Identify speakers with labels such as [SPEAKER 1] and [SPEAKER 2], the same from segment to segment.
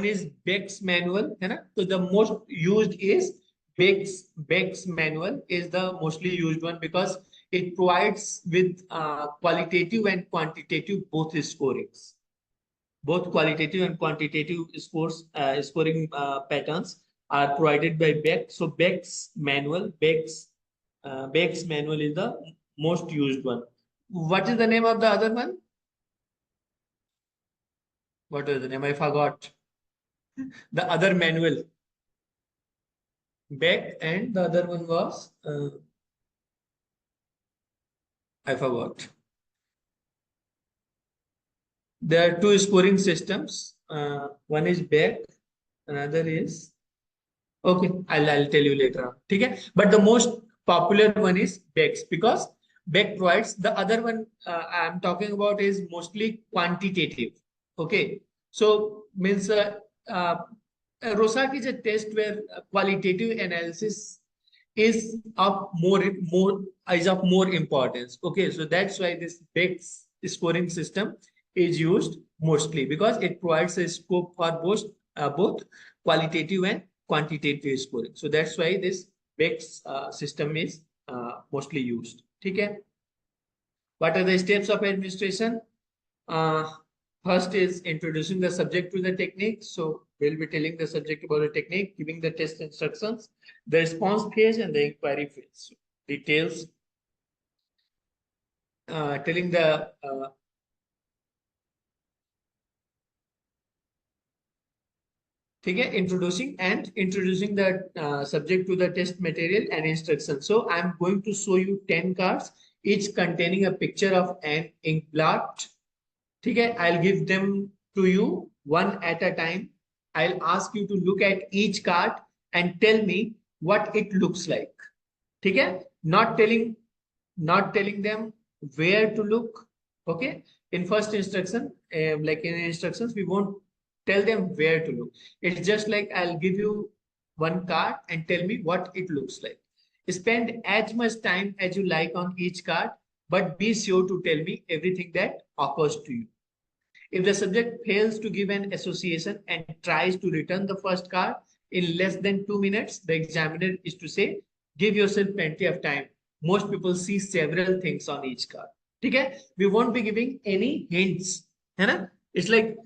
[SPEAKER 1] is Beck's manual, है ना? So the most used is Beck's manual is the mostly used one because it provides with qualitative and quantitative both scorings. Both qualitative and quantitative scoring patterns are provided by Beck. So Beck's manual is the most used one. What is the name of the other one? What is the name? I forgot. The other manual. Beck, and the other one was I forgot. There are two scoring systems. One is Beck, another is okay. I'll tell you later on. Okay, but the most popular one is Beck's because Beck provides. The other one I'm talking about is mostly quantitative. Okay, so means Rosaki is a test where qualitative analysis is of more importance. Okay, so that's why this Beck's scoring system is used mostly because it provides a scope for both qualitative and quantitative scoring. So that's why this Beck's system is mostly used. Okay. What are the steps of administration? First is introducing the subject to the technique. So we'll be telling the subject about the technique, giving the test instructions, the response phase and the inquiry phase. So details, telling the introducing the subject to the test material and instructions. So I'm going to show you 10 cards, each containing a picture of an ink blot. Okay, I'll give them to you one at a time. I'll ask you to look at each card and tell me what it looks like. Okay, not telling them where to look. Okay, in first instruction, like in instructions, we won't tell them where to look. It's just like I'll give you one card and tell me what it looks like. Spend as much time as you like on each card, but be sure to tell me everything that occurs to you. If the subject fails to give an association and tries to return the first card in less than 2 minutes, the examiner is to say, give yourself plenty of time. Most people see several things on each card. Okay? We won't be giving any hints. है ना? It's like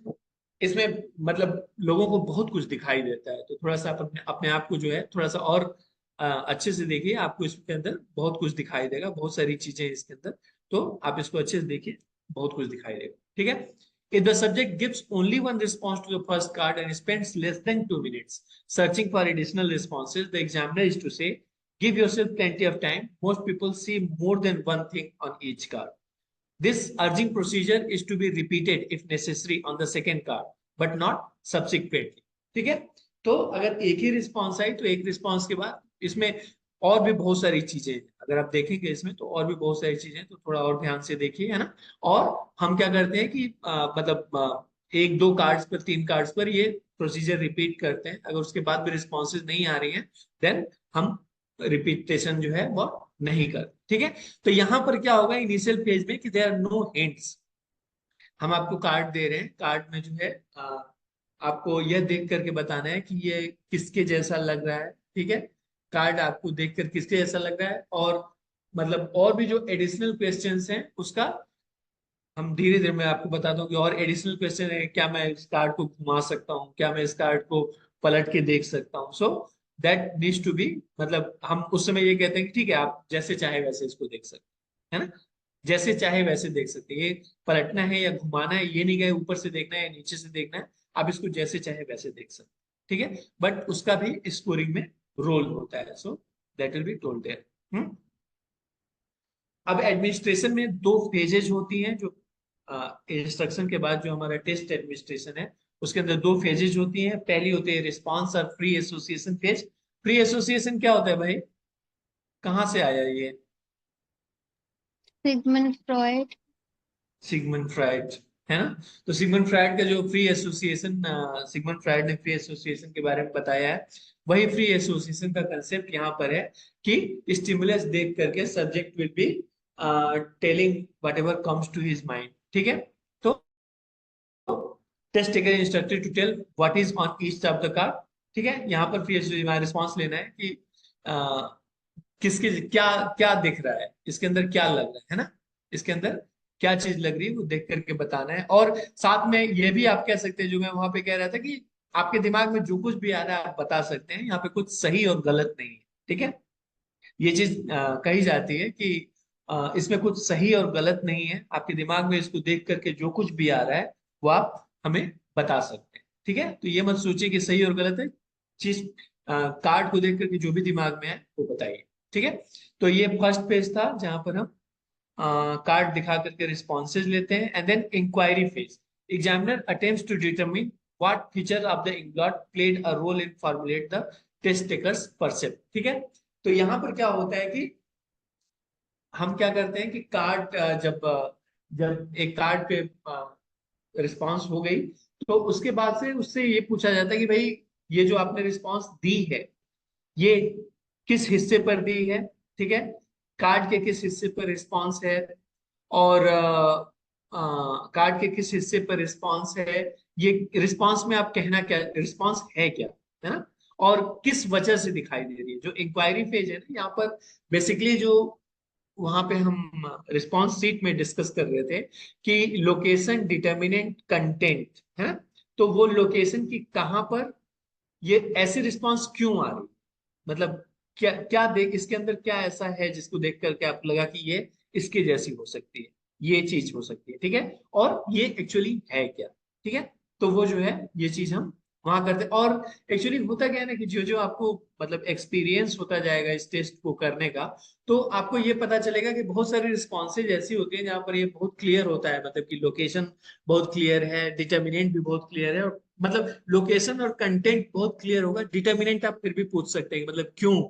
[SPEAKER 1] इसमें मतलब लोगों को बहुत कुछ दिखाई देता है, तो थोड़ा सा आप अपने आप को जो है थोड़ा सा और अच्छे से देखिए. आपको इसके अंदर बहुत कुछ दिखाई देगा, बहुत सारी चीजें इसके अंदर, तो आप इसको अच्छे से देखिए, बहुत कुछ दिखाई देगा. ठीक है. If the subject gives only one response to the first card and spends less than 2 minutes searching for additional responses, the examiner is to say, give yourself plenty of time. Most people see more than one thing on each card. This urging procedure is to be repeated if necessary on the second card, but not subsequently. ठीक है. तो अगर एक ही response I तो एक response के बाद इसमें और भी बहुत सारी चीजें, अगर आप देखेंगे इसमें तो और भी बहुत सारी चीजें, तो थोड़ा और ध्यान से देखिए, है ना. और हम क्या करते हैं कि मतलब एक दो कार्ड्स पर, तीन कार्ड्स पर ये प्रोसीजर रिपीट करते हैं. अगर उसके बाद भी रिस्पॉन्सेज नहीं आ रही हैं, देन हम रिपीटेशन जो है वो नहीं कर. ठीक है. तो यहां पर क्या होगा इनिशियल फेज में कि देयर आर नो हिंट्स. हम आपको कार्ड दे रहे हैं, कार्ड में जो है आपको यह देख करके बताना है कि ये किसके जैसा लग रहा है. ठीक है. कार्ड आपको देखकर किसके जैसा लग रहा है, और मतलब और भी जो एडिशनल क्वेश्चंस हैं उसका हम धीरे धीरे मैं आपको बताता हूँ कि और एडिशनल क्वेश्चन है. क्या मैं इस कार्ड को घुमा सकता हूँ, क्या मैं इस कार्ड को पलट के देख सकता हूँ. So that needs to be, मतलब हम उस समय ये कहते हैं कि ठीक है आप जैसे चाहे वैसे इसको देख सकते हैं, है ना. जैसे चाहे वैसे देख सकते हैं. ये पलटना है या घुमाना है ये नहीं कहे, ऊपर से देखना है या नीचे से देखना है, आप इसको जैसे चाहे वैसे देख सकते हैं. ठीक है. बट उसका भी स्कोरिंग में रोल होता है. So that will be told there. अब एडमिनिस्ट्रेशन में दो फेजेज होती हैं. जो इंस्ट्रक्शन के बाद जो हमारा टेस्ट एडमिनिस्ट्रेशन है उसके अंदर दो फेजेज होती हैं. पहली होती है रिस्पांस और pre association phase. Pre association क्या होता है भाई, कहाँ से आया ये?
[SPEAKER 2] Sigmund Freud.
[SPEAKER 1] सिगमंड फ्राइड, है ना. तो सिगमंड फ्राइड का जो फ्री एसोसिएशन, सिगमंड फ्राइड ने फ्री एसोसिएशन के बारे में बताया है, वही फ्री एसोसिएशन का कंसेप्ट यहाँ पर है कि स्टिमुलस देख करके subject will be telling whatever comes to his mind. ठीक है. तो test taker instructed to tell what is on each of the card. ठीक है, यहाँ पर फिर रिस्पॉन्स लेना है कि किसके क्या क्या दिख रहा है, इसके अंदर क्या लग रहा है ना, इसके अंदर क्या चीज लग रही है वो देख करके बताना है। और साथ में ये भी आप कह सकते हैं, जो मैं वहां पे कह रहा था कि आपके दिमाग में जो कुछ भी आ रहा है आप बता सकते हैं, यहाँ पे कुछ सही और गलत नहीं है। ठीक है, ये चीज कही जाती है कि इसमें कुछ सही और गलत नहीं है, आपके दिमाग में इसको देख करके जो कुछ भी आ रहा है वो आप हमें बता सकते हैं। ठीक है, तो ये मत सोचिए कि सही और गलत है, चीज कार्ड को देख करके जो भी दिमाग में है वो बताइए। ठीक है, तो ये फर्स्ट पेज था जहां पर हम कार्ड दिखा करके रिस्पॉन्सेज लेते हैं। And then inquiry phase, examiner attempts to determine what feature of the inkblot played a role in formulate the test takers percept. ठीक है, तो यहाँ पर क्या होता है कि हम क्या करते हैं कि कार्ड जब एक कार्ड पे रिस्पांस हो गई, तो उसके बाद से उससे ये पूछा जाता है कि भाई ये जो आपने रिस्पांस दी है ये किस हिस्से पर दी है। ठीक है, कार्ड के किस हिस्से पर रिस्पांस है, और कार्ड के किस हिस्से पर रिस्पांस है, ये रिस्पांस में आप कहना क्या, रिस्पांस है क्या, है ना, और किस वजह से दिखाई दे रही है। जो इंक्वायरी फेज है ना, यहाँ पर बेसिकली जो वहां पे हम रिस्पांस सीट में डिस्कस कर रहे थे कि लोकेशन डिटर्मिनेंट कंटेंट है ना, तो वो लोकेशन की कहां पर ये ऐसी रिस्पांस क्यों आ रही, मतलब क्या क्या देख इसके अंदर क्या ऐसा है जिसको देख करके आपको लगा कि ये इसके जैसी हो सकती है, ये चीज हो सकती है। ठीक है, और ये एक्चुअली है क्या। ठीक है, तो वो जो है ये चीज हम वहां करते हैं। और एक्चुअली होता क्या है ना कि जो जो आपको मतलब एक्सपीरियंस होता जाएगा इस टेस्ट को करने का, तो आपको ये पता चलेगा कि बहुत सारी रिस्पॉन्सेज ऐसी होती हैं जहां पर ये बहुत क्लियर होता है, मतलब कि लोकेशन बहुत क्लियर है, डिटर्मिनेंट भी बहुत क्लियर है, और मतलब लोकेशन और कंटेंट बहुत क्लियर होगा, डिटर्मिनेंट आप फिर भी पूछ सकते हैं कि मतलब क्यों,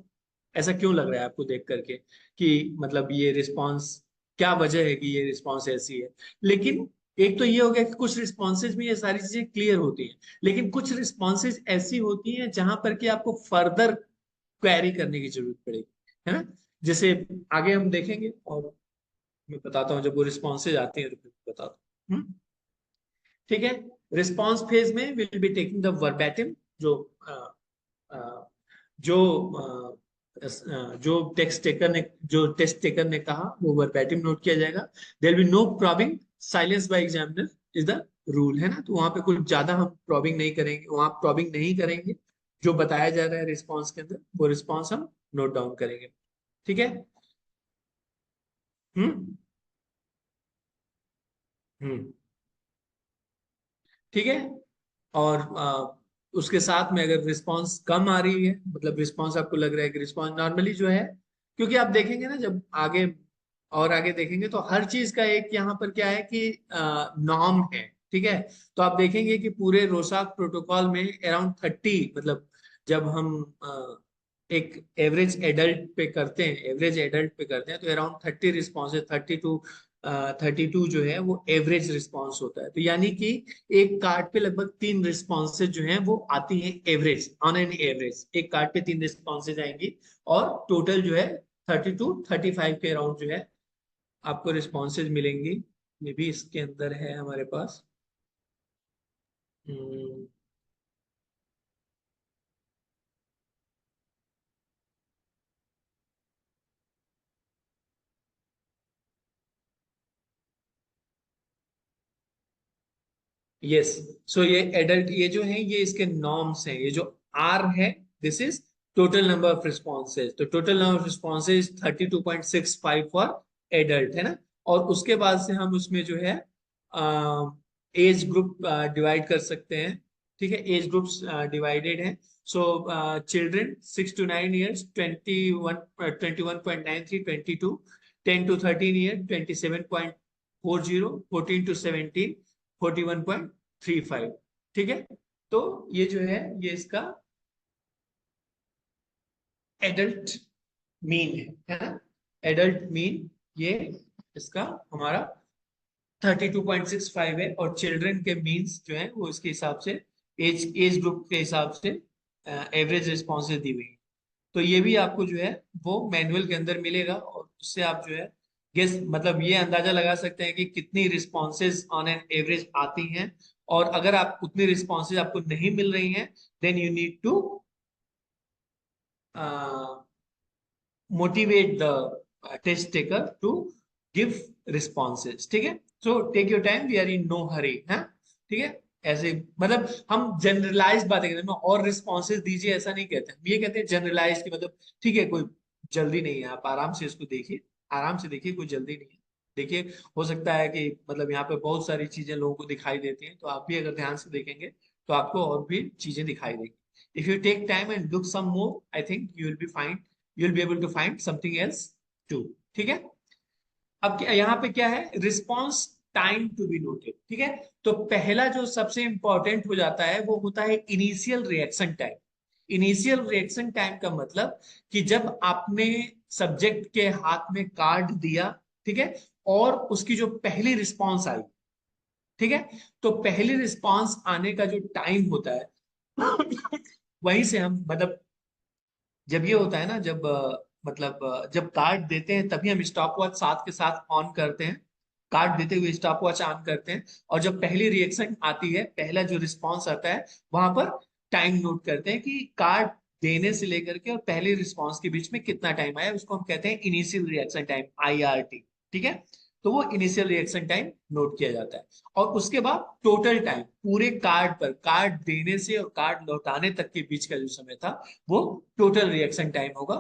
[SPEAKER 1] ऐसा क्यों लग रहा है आपको देख करके कि मतलब ये रिस्पॉन्स, क्या वजह है कि ये रिस्पॉन्स ऐसी है। लेकिन एक तो ये हो गया कि कुछ रिस्पॉन्सेज में ये सारी चीजें क्लियर होती हैं, लेकिन कुछ रिस्पॉन्सेज ऐसी होती हैं जहां पर कि आपको फर्दर क्वेरी करने की जरूरत पड़ेगी, है ना। जैसे आगे हम देखेंगे और मैं बताता हूँ, जब वो रिस्पॉन्सेज आती हैं तो फिर बताता हूँ। ठीक है, रिस्पॉन्स फेज में विल बी टेकिंग द वर्बैटिम, जो अ, जो जो टेस्ट टेकर ने कहा वो वर्बैटिम नोट किया जाएगा। There be no probing, silence by examiner is the rule, है ना। तो वहां पे कुछ ज्यादा हम प्रॉबिंग नहीं करेंगे, वहां प्रॉबिंग नहीं करेंगे, जो बताया जा रहा है रिस्पॉन्स के अंदर वो रिस्पॉन्स हम नोट डाउन करेंगे। ठीक है। हम्म हम्म ठीक है, और उसके साथ में अगर रिस्पांस कम आ रही है, मतलब रिस्पांस आपको लग रहा है कि रिस्पांस नॉर्मली जो है, क्योंकि आप देखेंगे ना जब आगे और आगे देखेंगे तो हर चीज का एक यहाँ पर क्या है कि नॉर्म है। ठीक है, तो आप देखेंगे कि पूरे रोसाक प्रोटोकॉल में अराउंड 30, मतलब जब हम एक एवरेज एडल्ट पे करते हैं, एवरेज एडल्ट पे करते हैं तो अराउंड 30 रिस्पॉन्स, 32 जो है वो एवरेज रिस्पॉन्स होता है। तो यानी कि एक कार्ड पे लगभग 3 रिस्पॉन्सेज जो हैं वो आती हैं एवरेज, ऑन एन एवरेज एक कार्ड पे 3 रिस्पॉन्सेज आएंगी, और टोटल जो है 32-35 के अराउंड जो है आपको रिस्पॉन्सेज मिलेंगी। ये भी इसके अंदर है हमारे पास। यस, सो ये एडल्ट, ये जो है ये इसके नॉर्म्स हैं, ये जो आर है this is total number of responses, तो total number of responses 32.65 for adult, है ना। और उसके बाद से हम उसमें जो है एज ग्रुप डिवाइड कर सकते हैं। ठीक है, एज ग्रुप्स डिवाइडेड हैं। So children 6 to 9 years 21.93, 22, 10 to 13 years 27.40, 14 to 17 41.35। ठीक है, तो ये जो है ये इसका एडल्ट मीन है ना, एडल्ट मीन ये इसका हमारा 32.65 है, और चिल्ड्रन के मीन्स जो है वो इसके हिसाब से एज ग्रुप के हिसाब से एवरेज रिस्पॉन्सेज दी हुई है। तो ये भी आपको जो है वो मैनुअल के अंदर मिलेगा, और उससे आप जो है गेस मतलब ये अंदाजा लगा सकते हैं कि कितनी रिस्पॉन्सेज ऑन एन एवरेज आती हैं, और अगर आप उतनी रिस्पॉन्सेज आपको नहीं मिल रही हैं, then you need to motivate the test taker to give responses. ठीक है, so take your time, we are in no hurry है, ठीक है। ऐसे मतलब हम जनरलाइज बातें करते हैं, और रिस्पॉन्सेज दीजिए ऐसा नहीं कहते, हम ये कहते हैं जनरलाइज की मतलब ठीक है, कोई जल्दी नहीं है, आप आराम से इसको देखिए, आराम से देखिए, कोई जल्दी नहीं है। देखिए, हो सकता है कि मतलब यहाँ पे बहुत सारी चीजें लोगों को दिखाई देती हैं, तो आप भी अगर ध्यान से देखेंगे तो आपको और भी चीजें दिखाई देंगी। If you take time and look some more, I think you will be fine, you'll be able to find something else too। ठीक है, अब क्या यहाँ पे क्या है, response time to be noted. ठीक है, तो पहला जो सबसे इंपॉर्टेंट हो जाता है वो होता है initial reaction time. Initial reaction time का मतलब कि जब आपने सब्जेक्ट के हाथ में कार्ड दिया, ठीक है, और उसकी जो पहली रिस्पॉन्स आई, ठीक है, तो पहली रिस्पॉन्स आने का जो टाइम होता है वहीं से हम मतलब जब ये होता है ना, जब जब कार्ड देते हैं तभी हम स्टॉप वॉच साथ के साथ ऑन करते हैं, कार्ड देते हुए स्टॉप वॉच ऑन करते हैं, और जब पहली रिएक्शन आती है, पहला जो रिस्पॉन्स आता है, वहां पर टाइम नोट करते हैं कि कार्ड देने से लेकर के और पहले रिस्पॉन्स के बीच में कितना टाइम आया, उसको हम कहते हैं इनिशियल रिएक्शन टाइम, IRT। ठीक है, तो वो इनिशियल रिएक्शन टाइम नोट किया जाता है। और उसके बाद टोटल टाइम पूरे कार्ड पर, कार्ड देने से और कार्ड लौटाने तक के बीच का जो समय था, वो टोटल रिएक्शन टाइम होगा।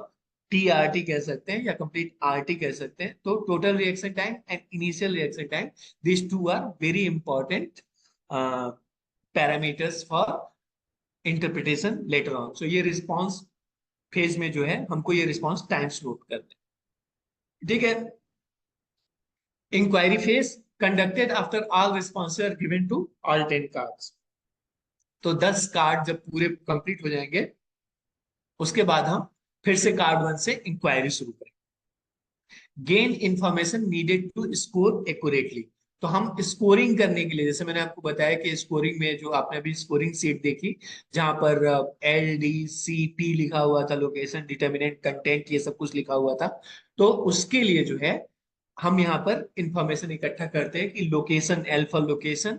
[SPEAKER 1] TRT कह सकते हैं या कंप्लीट RT कह सकते हैं। तो total reaction time and initial reaction time, this two are very important parameters for interpretation later on. So ये रिस्पॉन्स फेज में जो है हमको ये रिस्पॉन्स टाइम्स नोट करते हैं। ठीक है, enquiry phase conducted after all responses are given to all 10 cards. तो 10 कार्ड जब पूरे कंप्लीट हो जाएंगे, उसके बाद हम फिर से कार्ड 1 से इंक्वायरी शुरू करेंगे। Gain information needed to score accurately. तो हम स्कोरिंग करने के लिए, जैसे मैंने आपको बताया कि स्कोरिंग में जो आपने अभी स्कोरिंग सीट देखी, जहां पर LDCT लिखा हुआ था, लोकेशन, डिटर्मिनेंट, कंटेंट, ये सब कुछ लिखा हुआ था, तो उसके लिए जो है हम यहाँ पर इंफॉर्मेशन इकट्ठा करते हैं कि location, L for location,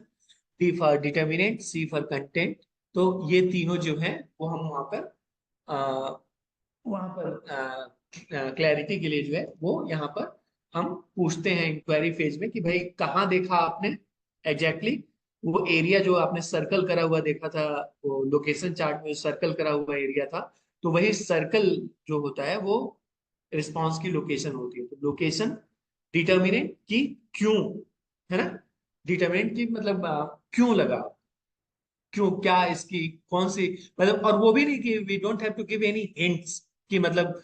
[SPEAKER 1] D for determinant, C for content. तो ये तीनों जो है वो हम वहां पर क्लैरिटी के लिए जो है वो यहाँ पर हम पूछते हैं इंक्वायरी फेज में कि भाई कहाँ देखा आपने एग्जैक्टली exactly, वो एरिया जो आपने सर्कल करा हुआ देखा था, वो लोकेशन चार्ट में सर्कल करा हुआ एरिया था, तो वही सर्कल जो होता है वो रिस्पॉन्स की लोकेशन होती है। तो लोकेशन, डिटर्मिनेंट की क्यों, है ना, डिटर्मिनेंट की मतलब क्यों लगा, क्यों, क्या इसकी कौन सी, मतलब, और वो भी नहीं कि we don't have to give any hints कि मतलब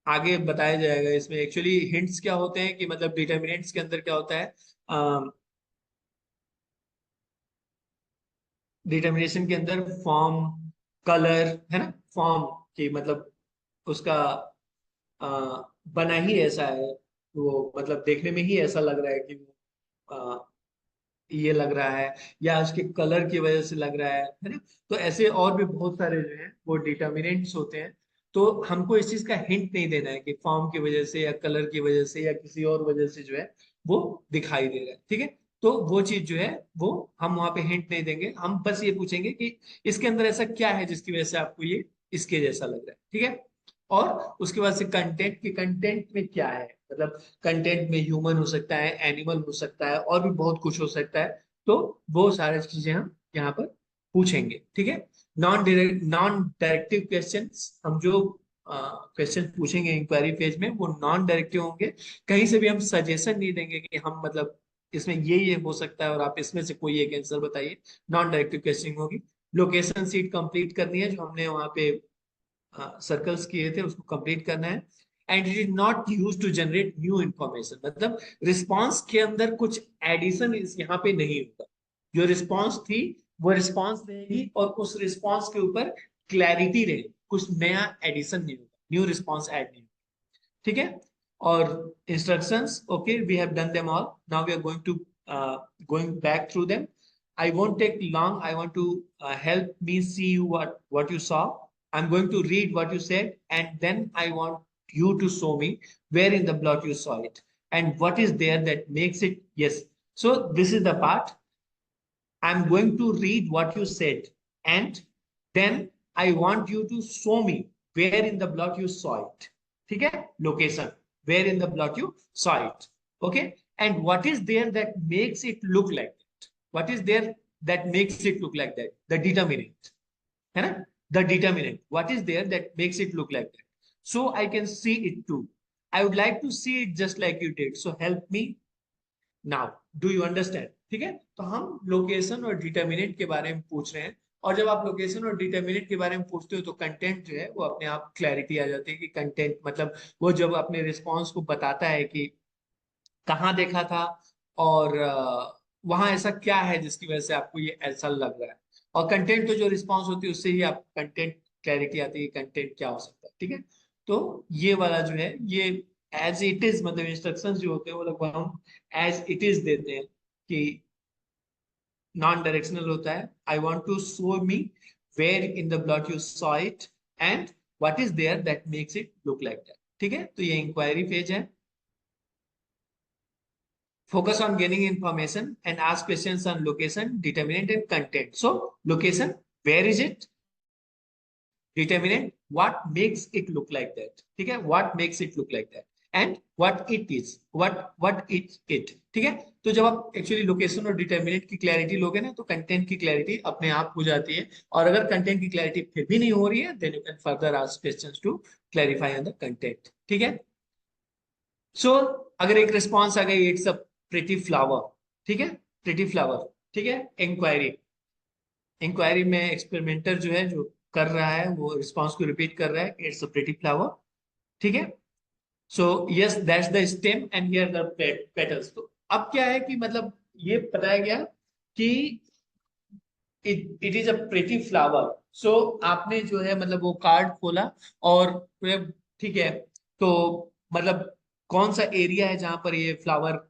[SPEAKER 1] आगे बताया जाएगा। इसमें एक्चुअली हिंट्स क्या होते हैं कि मतलब डिटर्मिनेंट्स के अंदर क्या होता है, डिटर्मिनेशन के अंदर फॉर्म, कलर, है ना, फॉर्म की मतलब उसका अ, बना ही ऐसा है, वो मतलब देखने में ही ऐसा लग रहा है कि ये लग रहा है, या उसके कलर की वजह से लग रहा है ना। तो ऐसे और भी बहुत सारे जो हैं वो डिटर्मिनेंट्स होते हैं। तो हमको इस चीज का हिंट नहीं देना है कि फॉर्म की वजह से या कलर की वजह से या किसी और वजह से जो है वो दिखाई दे रहा है। ठीक है, तो वो चीज जो है वो हम वहां पे हिंट नहीं देंगे, हम बस ये पूछेंगे कि इसके अंदर ऐसा क्या है जिसकी वजह से आपको ये इसके जैसा लग रहा है। ठीक है, और उसके बाद से कंटेंट, की कंटेंट में क्या है, मतलब कंटेंट में ह्यूमन हो सकता है, एनिमल हो सकता है, और भी बहुत कुछ हो सकता है। तो वो सारी चीजें हम यहाँ पर पूछेंगे। ठीक है, नॉन डायरेक्टिव क्वेश्चन, हम जो क्वेश्चन पूछेंगे इंक्वायरी फेज में वो नॉन डायरेक्टिव होंगे। कहीं से भी हम सजेशन नहीं देंगे कि हम मतलब इसमें ये हो सकता है और आप इसमें से कोई एक आंसर बताइए। नॉन डायरेक्टिव क्वेश्चन होगी। लोकेशन सीट कंप्लीट करनी है, जो हमने वहां पे सर्कल्स किए थे उसको कंप्लीट करना है। And it is not use to generate new information, मतलब रिस्पॉन्स के अंदर कुछ एडिशन इस यहाँ पे नहीं होगा। जो रिस्पॉन्स थी वो रिस्पॉन्स रहेगी, और उस रिस्पॉन्स के ऊपर क्लैरिटी रहेगी, कुछ नया एडिशन नहीं होगा, न्यू रिस्पॉन्स ऐड नहीं होगा। ठीक है, और instructions, okay, we have done them all, now we are going to going back through them. I won't take long. I want to help me see you what you saw. I'm going to read what you said, and then I want you to show me where in the blot you saw it and what is there that makes it yes. So this is the part. I am going to read what you said and then I want you to show me where in the block you saw it. ठीक है, location, where in the block you saw it. Okay, and what is there that makes it look like that. What is there that makes it look like that, the determinant, है ना, the determinant, what is there that makes it look like that, so I can see it too. I would like to see it just like you did, so help me now. Do you understand? ठीक है, तो हम location और determinant के बारे में पूछ रहे हैं, और जब आप लोकेशन और डिटर्मिनेंट के बारे में पूछते हो तो कंटेंट जो है वो अपने आप क्लैरिटी आ जाती है कि कंटेंट मतलब वो जब अपने रिस्पॉन्स को बताता है कि कहाँ देखा था, और वहां ऐसा क्या है जिसकी वजह से आपको ये ऐसा लग रहा है. और कंटेंट तो जो रिस्पॉन्स होती है उससे ही आप कंटेंट क्लैरिटी आती है, कंटेंट क्या हो सकता है. ठीक है, तो ये वाला जो है ये एज इट इज, मतलब इंस्ट्रक्शंस जो होते हैं वो लगभग हम एज इट इज देते हैं कि नॉन डायरेक्शनल होता है. I want to show me where in the blot you saw it and what is there that makes it look like that. ठीक है, तो ये इंक्वायरी फेज है. Focus on gaining information and ask questions on location, determinant, and content. So, location, where is it? Determinant, what makes it look like that? ठीक है, what makes it look like that? And what it is, what it. ठीक है, तो जब आप actually location और determinant की clarity लोगे ना, तो कंटेंट की क्लैरिटी अपने आप हो जाती है. और अगर कंटेंट की क्लैरिटी फिर भी नहीं हो रही है, then you can further ask questions to clarify on the content. ठीक है, सो अगर एक रिस्पॉन्स आ गई, इट्स अ प्रिटी फ्लावर. ठीक है, प्रिटी फ्लावर. ठीक है, इंक्वायरी, इंक्वायरी में एक्सपेरिमेंटर जो है जो कर रहा है वो रिस्पॉन्स को रिपीट कर रहा है, इट्स अ प्रिटी फ्लावर. ठीक है, so yes that's the stem and here the petals. तो अब क्या है कि मतलब ये बताया गया कि it is a pretty flower. So आपने जो है मतलब वो कार्ड खोला और ठीक है, तो मतलब कौन सा एरिया है जहां पर ये फ्लावर,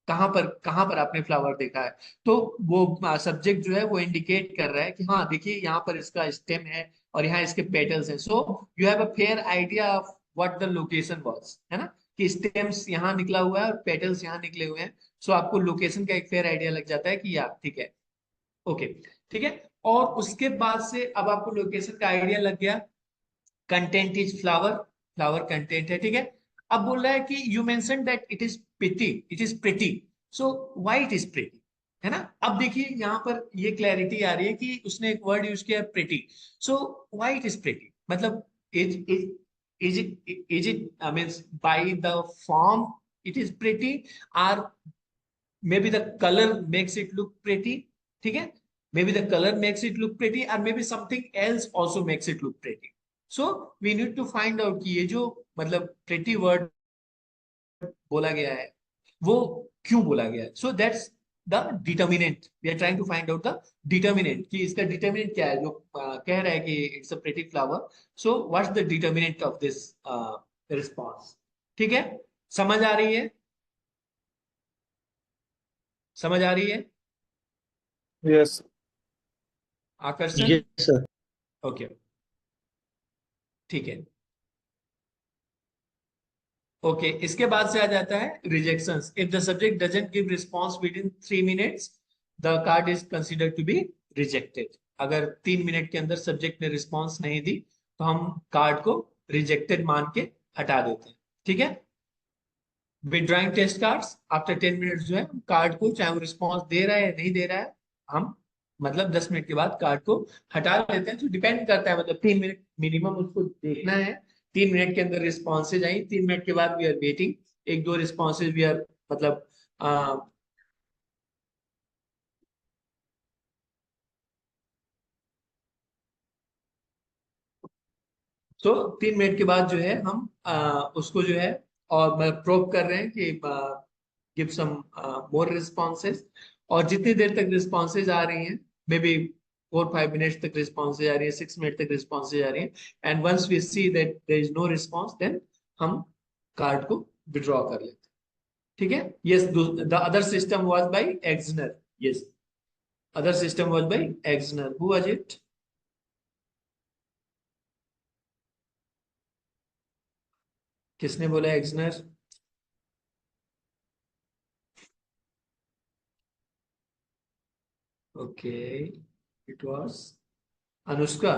[SPEAKER 1] कहाँ पर आपने फ्लावर देखा है. तो वो सब्जेक्ट जो है वो इंडिकेट कर रहा है कि हाँ देखिए यहाँ पर इसका स्टेम है और यहाँ इसके पेटल्स हैं. So you have a fair idea of what the location was, है ना, कि स्टेम्स यहाँ निकला हुआ है और पेटल्स यहाँ निकले हुए हैं. सो आपको लोकेशन का एक फेयर आइडिया लग जाता है कि यार ठीक है, ओके. ठीक है, और उसके बाद से अब आपको लोकेशन का आइडिया लग गया. Content is flower, flower content है. ठीक है, अब बोल रहा है कि you mention that it is pretty, it is pretty. So why it is pretty, है ना. अब देखिए यहाँ पर ये क्लैरिटी आ रही है कि उसने एक वर्ड यूज किया pretty. So why it is pretty, मतलब is it I means by the form it is pretty, और maybe the color makes it look pretty. ठीक है, maybe the color makes it look pretty or maybe something else also makes it look pretty. So we need to find out कि ये जो मतलब pretty word बोला गया है वो क्यों बोला गया है. So that's the determinant. We are trying to find out the determinant कि इसका determinant क्या है जो कह रहा है कि it's a pretty flower. So what's the determinant of this response. ठीक है, समझ आ रही है, समझ आ रही है
[SPEAKER 2] यस.
[SPEAKER 1] आकर्षण.
[SPEAKER 2] Yes sir.
[SPEAKER 1] ओके, ठीक है. ओके, इसके बाद से आ जाता है rejections. If the subject doesn't give response within 3 minutes the card is considered to be rejected. अगर 3 मिनट के अंदर सब्जेक्ट ने रिस्पांस नहीं दी तो हम कार्ड को रिजेक्टेड मान के हटा देते हैं. ठीक है, withdrawing test cards after 10 minutes जो है कार्ड को, चाहे वो रिस्पॉन्स दे रहा है या नहीं दे रहा है, हम मतलब 10 मिनट के बाद कार्ड को हटा लेते हैं. तो डिपेंड करता है, मतलब 3 मिनट मिनिमम उसको देखना है. 3 मिनट के अंदर रिस्पॉन्सेज आई, 3 मिनट के बाद वी आर वेटिंग. एक दो रिस्पॉन्सेज वी आर मतलब तो 3 मिनट के बाद जो है हम उसको जो है और प्रोब कर रहे हैं कि गिव सम मोर रिस्पॉन्सेज. और जितनी देर तक रिस्पॉन्सेज आ रही हैं, मे बी 4-5 मिनट्स तक रिस्पॉन्सेज आ रही है, 6 मिनट तक रिस्पॉन्सेज आ रही है, and once we see that there is no response then हम कार्ड को विड्रॉ कर लेते हैं. ठीक है, yes, the other system was by Exner. Yes, other system was by Exner. Who was it, किसने बोला Exner. Okay, it was Anushka.